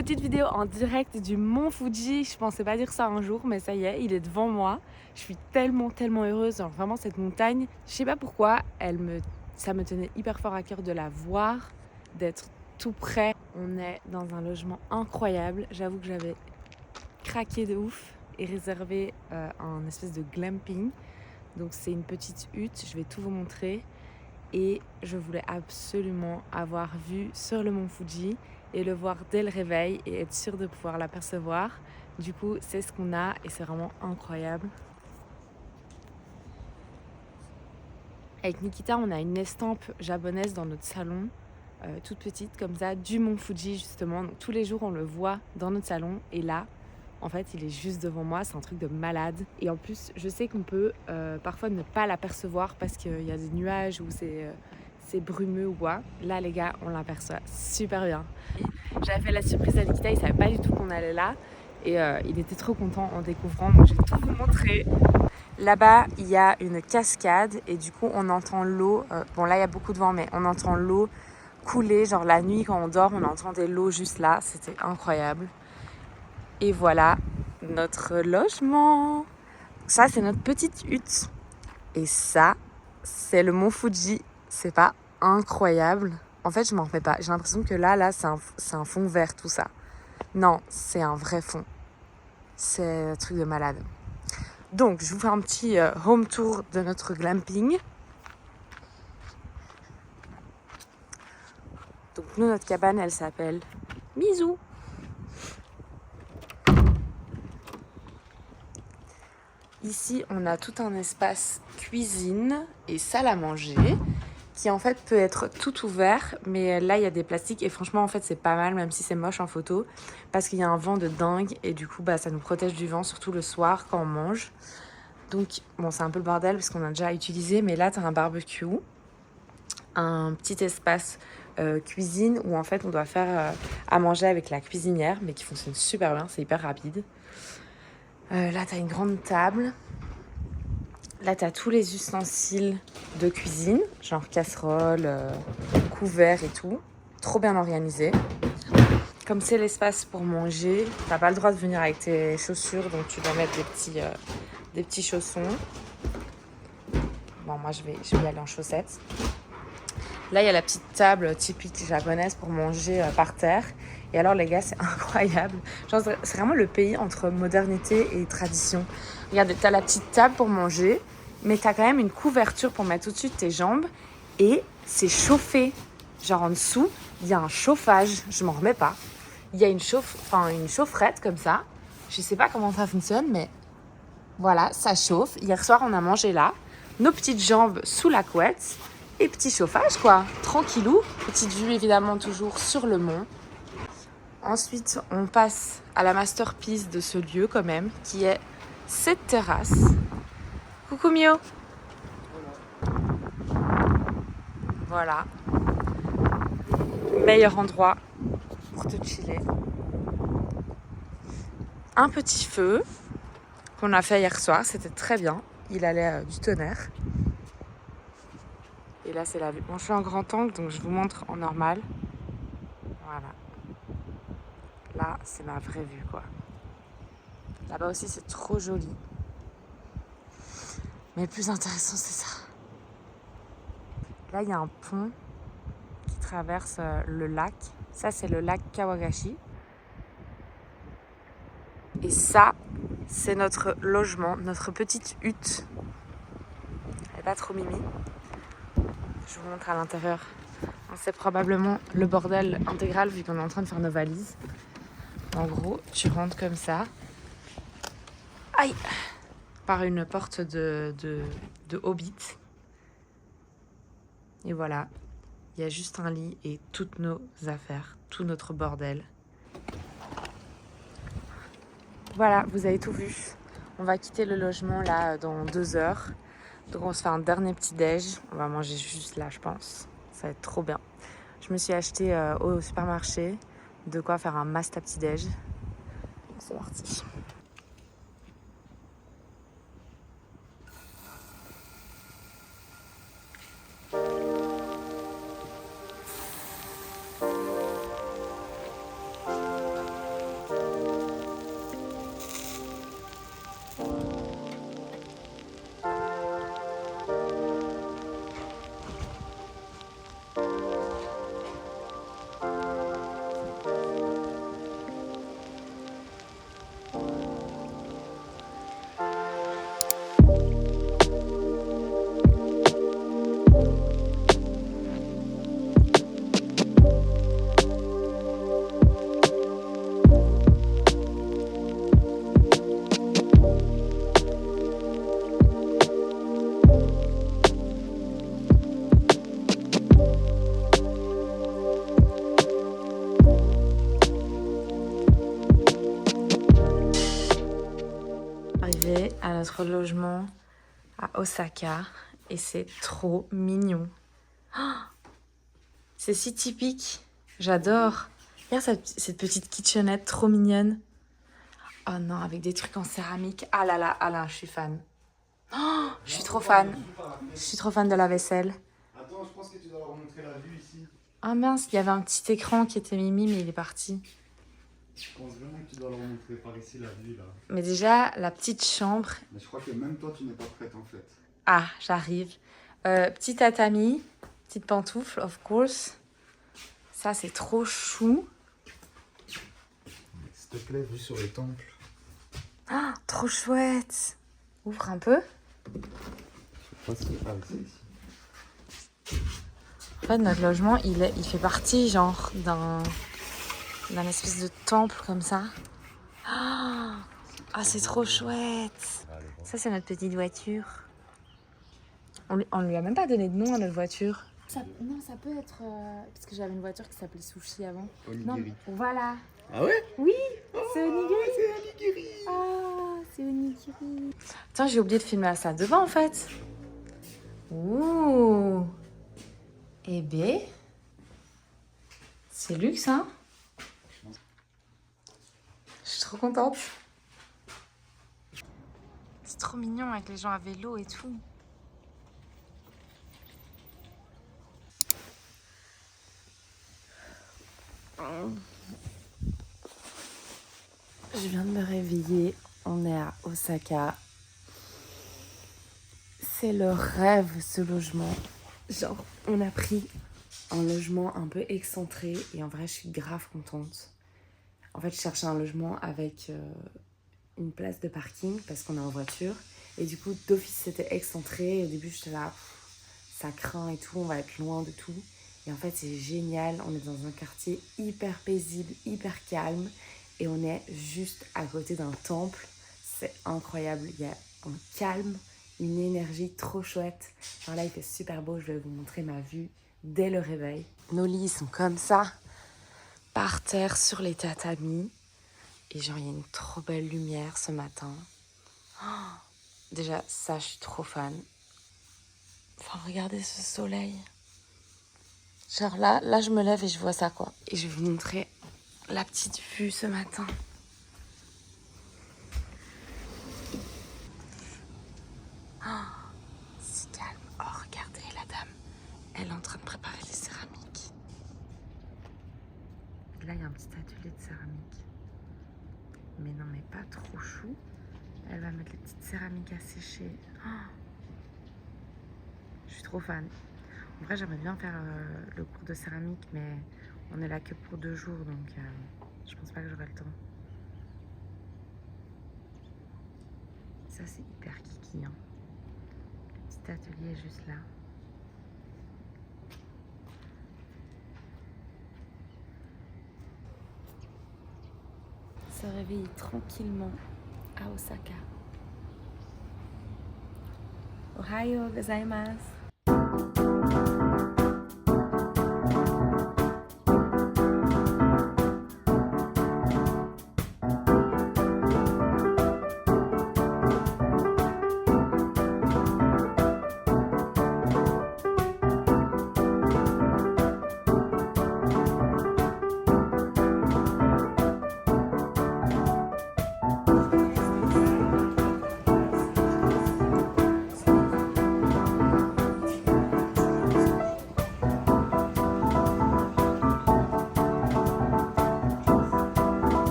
Petite vidéo en direct du mont Fuji. Je pensais pas dire ça un jour, mais ça y est, il est devant moi. Je suis tellement heureuse. Genre vraiment cette montagne, je sais pas pourquoi, ça me tenait hyper fort à cœur de la voir, d'être tout près. On est dans un logement incroyable. J'avoue que j'avais craqué de ouf et réservé un espèce de glamping. Donc c'est une petite hutte, je vais tout vous montrer. Et je voulais absolument avoir vue sur le mont Fuji et le voir dès le réveil et être sûre de pouvoir l'apercevoir. Du coup, c'est ce qu'on a et c'est vraiment incroyable. Avec Nikita, on a une estampe japonaise dans notre salon, toute petite comme ça, du mont Fuji justement. Donc, tous les jours, on le voit dans notre salon et là, en fait, il est juste devant moi, c'est un truc de malade. Et en plus, je sais qu'on peut parfois ne pas l'apercevoir parce qu'il y a des nuages ou c'est brumeux ou quoi. Là, les gars, on l'aperçoit super bien. J'avais fait la surprise à Nikita, il savait pas du tout qu'on allait là. Et il était trop content en découvrant, donc je vais tout vous montrer. Là-bas, il y a une cascade et du coup, on entend l'eau. Bon, là, il y a beaucoup de vent, mais on entend l'eau couler. Genre la nuit, quand on dort, on entendait l'eau juste là. C'était incroyable. Et voilà notre logement. Ça, c'est notre petite hutte. Et ça, c'est le mont Fuji. C'est pas incroyable? En fait, je m'en remets pas. J'ai l'impression que là, c'est un fond vert, tout ça. Non, c'est un vrai fond. C'est un truc de malade. Donc, je vous fais un petit home tour de notre glamping. Donc, nous, notre cabane, elle s'appelle Mizu. Ici, on a tout un espace cuisine et salle à manger qui en fait peut être tout ouvert, mais là il y a des plastiques et franchement en fait c'est pas mal même si c'est moche en photo parce qu'il y a un vent de dingue et du coup ça nous protège du vent surtout le soir quand on mange. Donc bon c'est un peu le bordel parce qu'on a déjà utilisé, mais là t'as un barbecue, un petit espace cuisine où en fait on doit faire à manger avec la cuisinière mais qui fonctionne super bien, c'est hyper rapide. Là t'as une grande table. Là, tu as tous les ustensiles de cuisine, genre casserole, couverts et tout. Trop bien organisé. Comme c'est l'espace pour manger, t'as pas le droit de venir avec tes chaussures, donc tu dois mettre des petits chaussons. Bon, moi, je vais y aller en chaussettes. Là, il y a la petite table typique japonaise pour manger par terre. Et alors, les gars, c'est incroyable. Genre, c'est vraiment le pays entre modernité et tradition. Regardez, t'as la petite table pour manger, mais t'as quand même une couverture pour mettre au-dessus de tes jambes. Et c'est chauffé. Genre, en dessous, il y a un chauffage. Je m'en remets pas. Il y a une chaufferette comme ça. Je sais pas comment ça fonctionne, mais voilà, ça chauffe. Hier soir, on a mangé là. Nos petites jambes sous la couette. Et petit chauffage, quoi. Tranquillou. Petite vue, évidemment, toujours sur le mont. Ensuite, on passe à la masterpiece de ce lieu, quand même, qui est cette terrasse. Coucou Mio. Voilà. Meilleur endroit pour te chiller. Un petit feu qu'on a fait hier soir. C'était très bien. Il allait du tonnerre. Et là, c'est la vue. Bon, je suis en grand angle, donc je vous montre en normal. Voilà. Là, c'est ma vraie vue, quoi. Là-bas aussi, c'est trop joli. Mais le plus intéressant, c'est ça. Là, il y a un pont qui traverse le lac. Ça, c'est le lac Kawagashi. Et ça, c'est notre logement, notre petite hutte. Elle n'est pas trop mimi. Je vous montre à l'intérieur. C'est probablement le bordel intégral vu qu'on est en train de faire nos valises. En gros, tu rentres comme ça. Aïe! Par une porte de Hobbit. Et voilà. Il y a juste un lit et toutes nos affaires, tout notre bordel. Voilà, vous avez tout vu. On va quitter le logement là dans 2 heures. Donc on se fait un dernier petit déj. On va manger juste là, je pense. Ça va être trop bien. Je me suis acheté au supermarché de quoi faire un masta petit déj. C'est parti. à notre logement à Osaka et c'est trop mignon. Oh, c'est si typique, j'adore. Regarde cette petite kitchenette trop mignonne. Oh non, avec des trucs en céramique. Ah là, je suis fan. Oh, je suis trop fan. Je suis trop fan de la vaisselle. Attends, je pense que tu dois leur montrer la vue ici. Ah mince, il y avait un petit écran qui était mimi, mais il est parti. Je pense vraiment que tu dois leur montrer par ici la vue là. Mais déjà, la petite chambre. Mais je crois que même toi, tu n'es pas prête en fait. Ah, j'arrive. Petit tatami, petite pantoufle, of course. Ça, c'est trop chou. S'il te plaît, vue sur les temples. Ah, trop chouette. Ouvre un peu. Je sais pas si c'est ici. En fait, notre logement, il fait partie, genre, d'un espèce de temple comme ça. Ah, c'est trop chouette. Ça, c'est notre petite voiture. On lui a même pas donné de nom à notre voiture. Non, ça peut être... parce que j'avais une voiture qui s'appelait Sushi avant. Onigiri. Non, voilà. Ah ouais? Oui, c'est onigiri. C'est onigiri. Ah, c'est onigiri. Attends, j'ai oublié de filmer ça devant, en fait. Ouh. Eh ben... C'est luxe, hein? Je suis trop contente. C'est trop mignon avec les gens à vélo et tout. Je viens de me réveiller. On est à Osaka. C'est le rêve, ce logement. Genre, on a pris un logement un peu excentré et en vrai, je suis grave contente. En fait, je cherchais un logement avec une place de parking parce qu'on est en voiture. Et du coup, d'office, c'était excentré. Au début, j'étais là, ça craint et tout, on va être loin de tout. Et en fait, c'est génial. On est dans un quartier hyper paisible, hyper calme. Et on est juste à côté d'un temple. C'est incroyable. Il y a un calme, une énergie trop chouette. Genre là, il fait super beau. Je vais vous montrer ma vue dès le réveil. Nos lits sont comme ça, par terre sur les tatamis. Et genre, il y a une trop belle lumière ce matin. Oh, déjà, ça, je suis trop fan. Enfin, regardez ce soleil. Genre là, je me lève et je vois ça, quoi. Et je vais vous montrer la petite vue ce matin. Oh, c'est calme. Oh, regardez, la dame. Elle est en train de préparer les céramiques. Là, il y a un petit atelier de céramique. Mais non, mais pas trop chou. Elle va mettre les petites céramiques à sécher. Oh, je suis trop fan. En vrai, j'aimerais bien faire le cours de céramique, mais on est là que pour 2 jours, donc je pense pas que j'aurai le temps. Ça, c'est hyper kiki, hein. Le petit atelier est juste là. Se réveiller tranquillement à Osaka. Ohayo gozaimasu.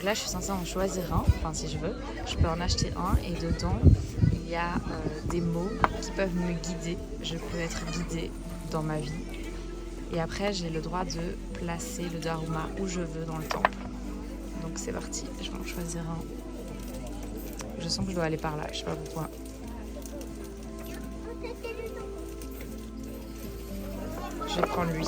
là, je suis censée en choisir un, enfin si je veux. Je peux en acheter un et dedans, il y a des mots qui peuvent me guider. Je peux être guidée dans ma vie. Et après, j'ai le droit de placer le Dharma où je veux dans le temple. Donc c'est parti, je vais en choisir un. Je sens que je dois aller par là, je sais pas pourquoi. Je vais prendre lui.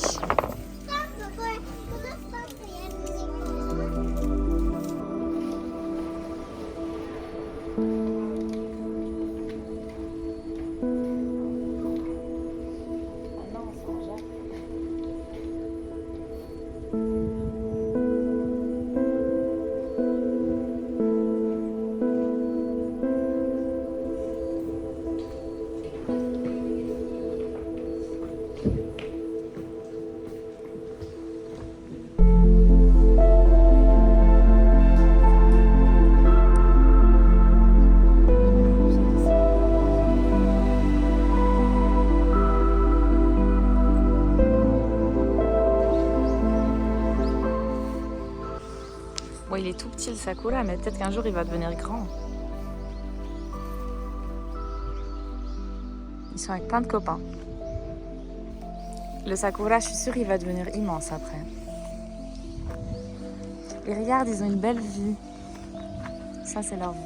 Bon, il est tout petit le sakura, mais peut-être qu'un jour il va devenir grand. Ils sont avec plein de copains. Le sakura, je suis sûre, il va devenir immense après. Et regarde, ils ont une belle vue. Ça, c'est leur vue.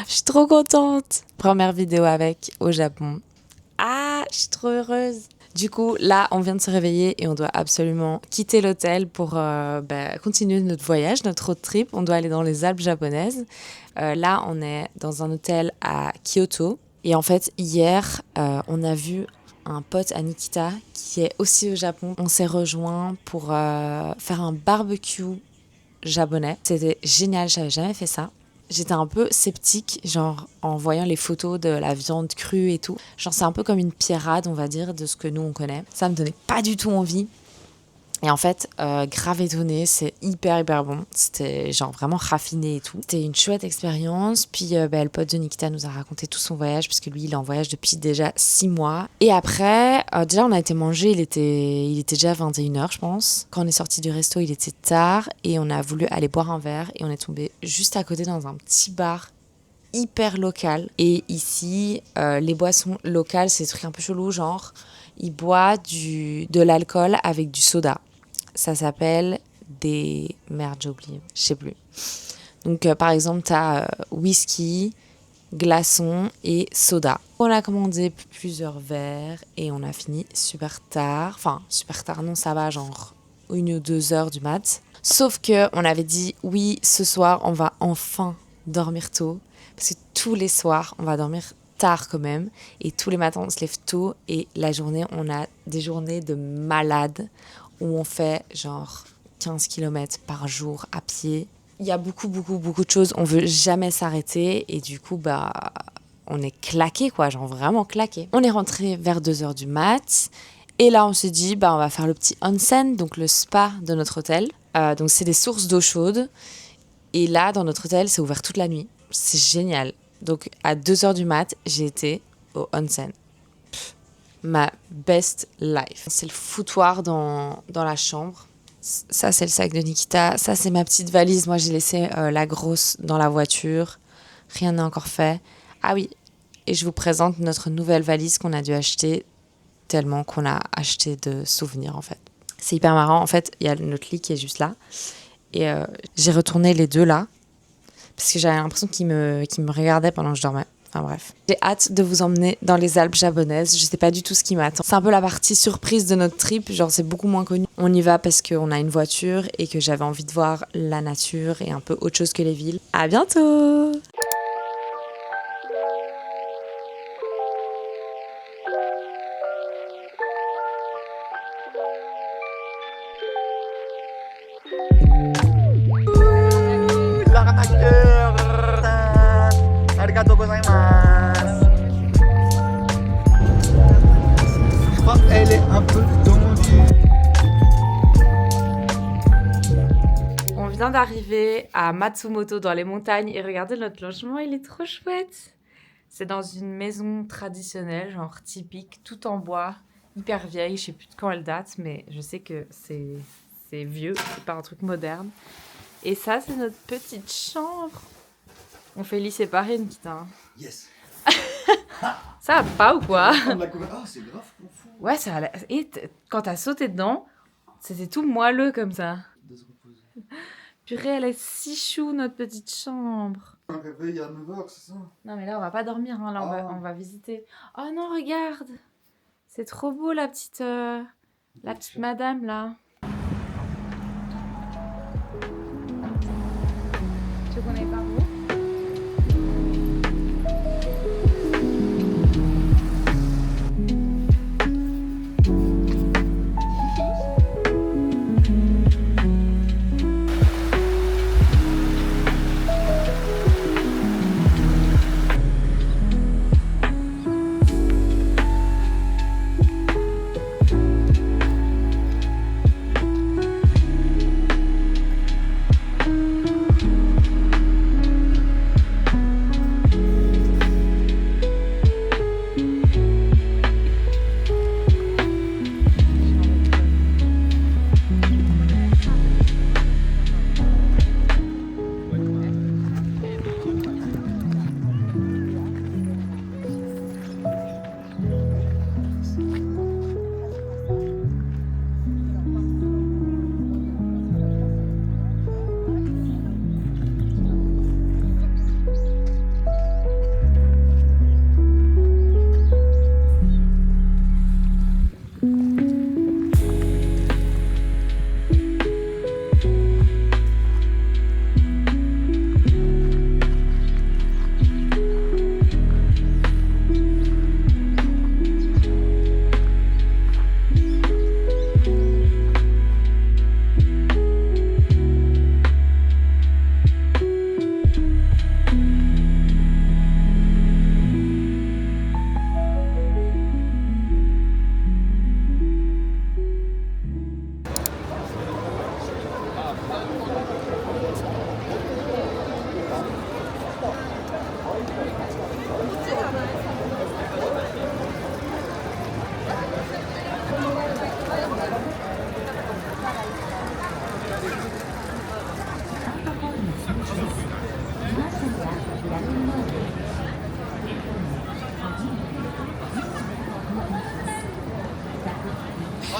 Je suis trop contente. Première vidéo avec au Japon. Ah, je suis trop heureuse. Du coup, là, on vient de se réveiller et on doit absolument quitter l'hôtel pour continuer notre voyage, notre road trip. On doit aller dans les Alpes japonaises. Là, on est dans un hôtel à Kyoto. Et en fait, hier, on a vu un pote à Nikita qui est aussi au Japon. On s'est rejoints pour faire un barbecue japonais. C'était génial, j'avais jamais fait ça. J'étais un peu sceptique, genre en voyant les photos de la viande crue et tout. Genre c'est un peu comme une pierrade, on va dire, de ce que nous on connaît. Ça me donnait pas du tout envie. Et en fait, grave étonnée, c'est hyper bon. C'était genre vraiment raffiné et tout. C'était une chouette expérience. Puis le pote de Nikita nous a raconté tout son voyage, puisque lui, il est en voyage depuis déjà 6 mois. Et après, déjà, on a été manger, il était déjà 21h, je pense. Quand on est sorti du resto, il était tard. Et on a voulu aller boire un verre. Et on est tombé juste à côté dans un petit bar hyper local. Et ici, les boissons locales, c'est des trucs un peu chelous, genre, ils boivent de l'alcool avec du soda. Ça s'appelle des... Merde, j'ai oublié. Je sais plus. Donc, par exemple, t'as whisky, glaçons et soda. On a commandé plusieurs verres et on a fini super tard. Enfin, super tard, non, ça va, genre 1 ou 2 heures du mat. Sauf que on avait dit, oui, ce soir, on va enfin dormir tôt. Parce que tous les soirs, on va dormir tard quand même. Et tous les matins, on se lève tôt. Et la journée, on a des journées de malades où on fait genre 15 km par jour à pied. Il y a beaucoup de choses. On veut jamais s'arrêter. Et du coup, on est claqué, quoi. Genre vraiment claqué. On est rentré vers 2h du mat. Et là, on s'est dit, on va faire le petit onsen, donc le spa de notre hôtel. Donc, c'est des sources d'eau chaude. Et là, dans notre hôtel, c'est ouvert toute la nuit. C'est génial. Donc, à 2h du mat, j'ai été au onsen. Ma best life. C'est le foutoir dans la chambre. Ça, c'est le sac de Nikita. Ça, c'est ma petite valise. Moi, j'ai laissé la grosse dans la voiture. Rien n'est encore fait. Ah oui, et je vous présente notre nouvelle valise qu'on a dû acheter tellement qu'on a acheté de souvenirs, en fait. C'est hyper marrant. En fait, il y a notre lit qui est juste là. et j'ai retourné les 2 là parce que j'avais l'impression qu'ils me regardaient pendant que je dormais. Enfin bref. J'ai hâte de vous emmener dans les Alpes japonaises. Je sais pas du tout ce qui m'attend. C'est un peu la partie surprise de notre trip. Genre, c'est beaucoup moins connu. On y va parce qu'on a une voiture et que j'avais envie de voir la nature et un peu autre chose que les villes. À bientôt! L'arnaqueur. Arigato gozaimasu. Je crois qu'elle est un peu tendue. On vient d'arriver à Matsumoto dans les montagnes et regardez notre logement, il est trop chouette. C'est dans une maison traditionnelle, genre typique, tout en bois, hyper vieille. Je sais plus de quand elle date, mais je sais que c'est vieux, c'est pas un truc moderne. Et ça, c'est notre petite chambre. On fait lit séparé, Nikita. Yes. Ça va pas ou quoi? Ah, c'est grave confus. Ouais, ça a l'air... Et quand t'as sauté dedans, c'était tout moelleux comme ça. De se reposer. Purée, elle est si chou, notre petite chambre. Un réveil à 9h, c'est ça? Non, mais là, on va pas dormir, hein. Là, on va visiter. Oh non, regarde! C'est trop beau, la petite madame, là. Tu veux qu'on aille par où?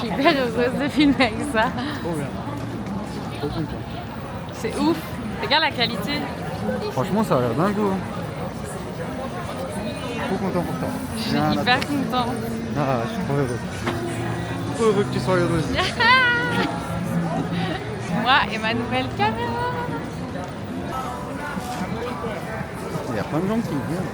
Je suis hyper heureuse de filmer avec ça. Trop bien. Trop content. C'est ouf. Regarde la qualité. Franchement, ça a l'air dingo. Trop content pour toi. Je suis hyper contente. Ah, je suis trop heureux. Trop heureux que tu sois heureuse. Moi et ma nouvelle caméra. Il y a plein de gens qui viennent.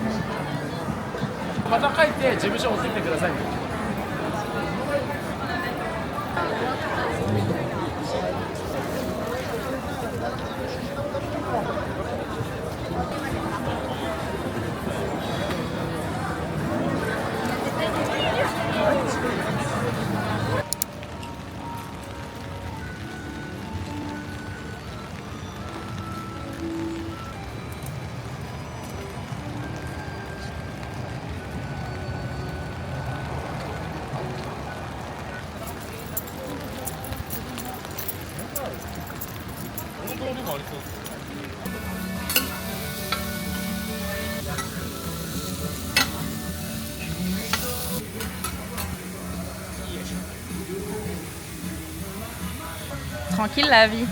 Tranquille la vie.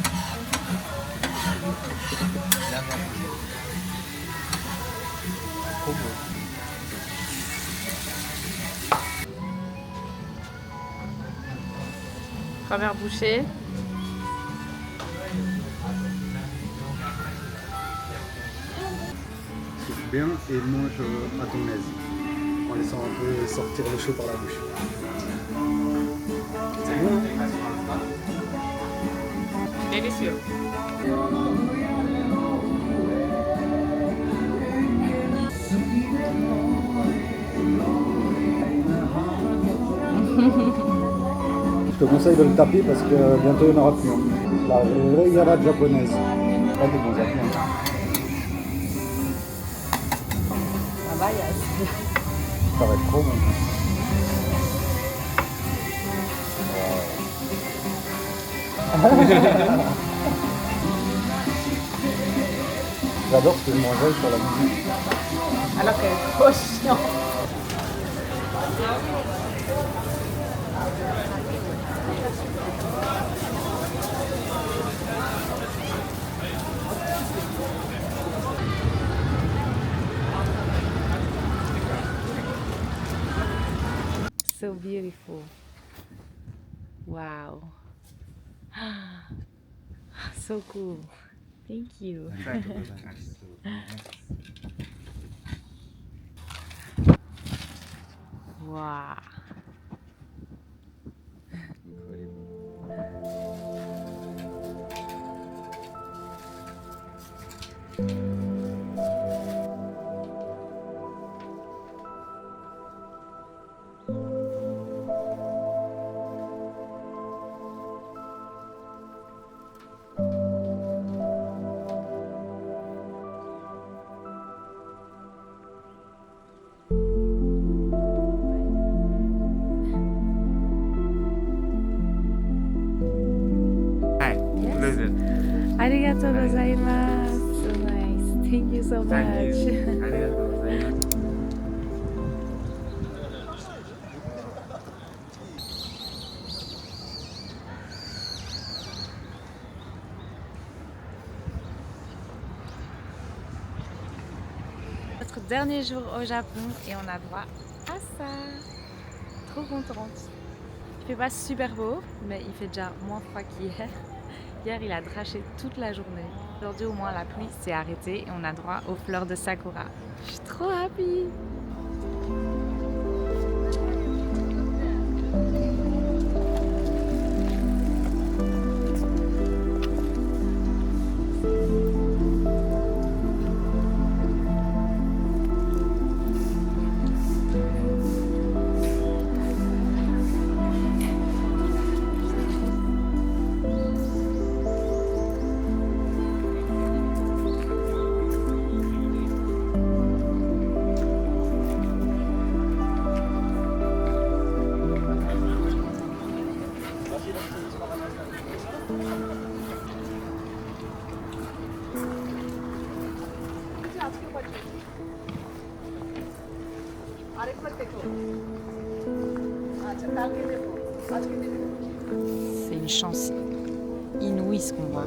Trop beau. Première bouchée. Souffle bien et mange à ton aise, en laissant un peu sortir le chaud par la bouche. C'est bon, hein? Délicieux. Je te conseille de le taper parce que bientôt il n'y en aura plus. La Reigara japonaise. Pas de bons amis. Ah bah, Ça va être trop bon. J'adore ce que je mangeais sur la musique. alors qu'elle est trop chiante. So beautiful. Wow. So cool. Thank you. Wow. Arigatou gozaimasu. So nice. Thank you so much. Notre dernier jour au Japon et on a droit à ça. Trop contente. Il fait pas super beau, mais il fait déjà moins froid qu'hier. Hier, il a draché toute la journée. Aujourd'hui, au moins, la pluie s'est arrêtée et on a droit aux fleurs de sakura. Je suis trop happy. C'est une chance inouïe ce qu'on voit.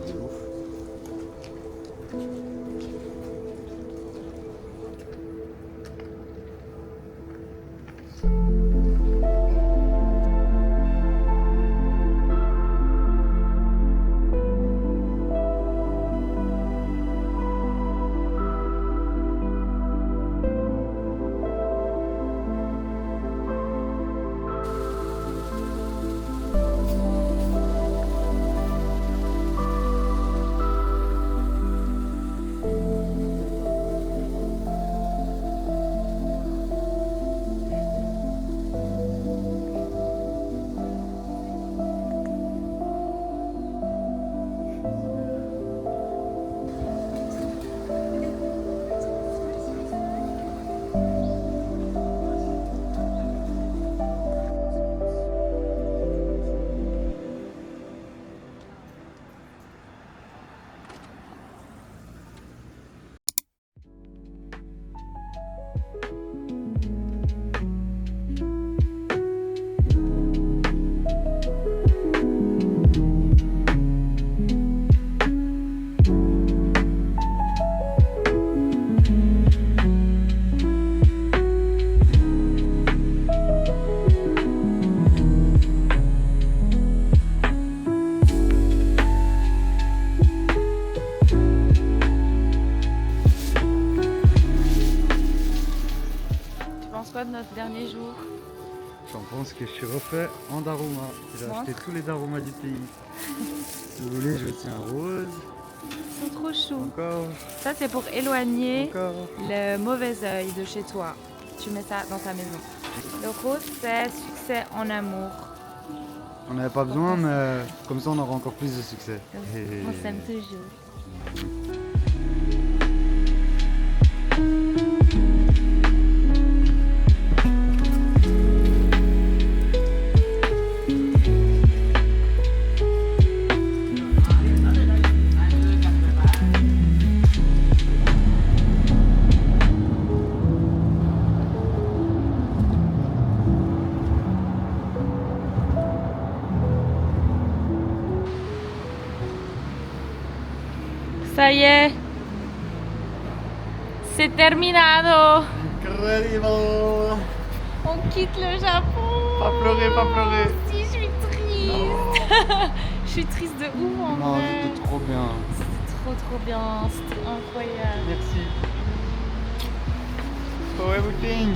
pense que je suis refait en Daruma. J'ai acheté tous les Darumas du pays. Si vous voulez, je tiens un rose. Ils sont trop choux. Encore. Ça, c'est pour éloigner Encore. le mauvais œil de chez toi. Tu mets ça dans ta maison. Le rose, c'est succès en amour. On n'avait pas besoin, mais comme ça, on aura encore plus de succès. On s'aime toujours. Ça y est, c'est terminado. Incredible. On quitte le Japon. Pas pleurer, pas pleurer. Si, je suis triste. Je suis triste de ouf en Non, vrai. c'était trop bien. C'était trop bien, c'était incroyable. Merci. For everything.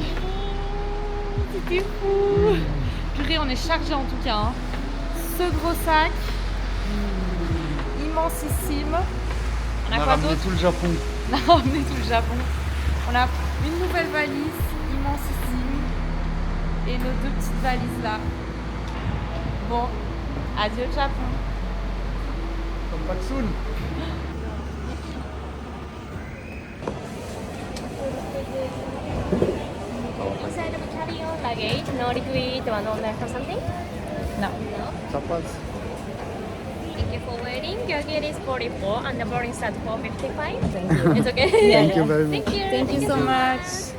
C'était fou. Purée, on est chargé en tout cas. Hein. Ce gros sac, immensissime. On a quoi ramené d'autre? tout le Japon. On a ramené tout le Japon. On a une nouvelle valise, immensissime. Et nos deux petites valises là. Bon, adieu le Japon. Come back soon. Inside of carry-on luggage, no liquid or no milk or something? Non. No. Ça passe. Thank you for waiting. Your gate is 44 and the boarding starts 4:55. Thank you. It's okay. Thank you very much. Thank you. Thank you so much.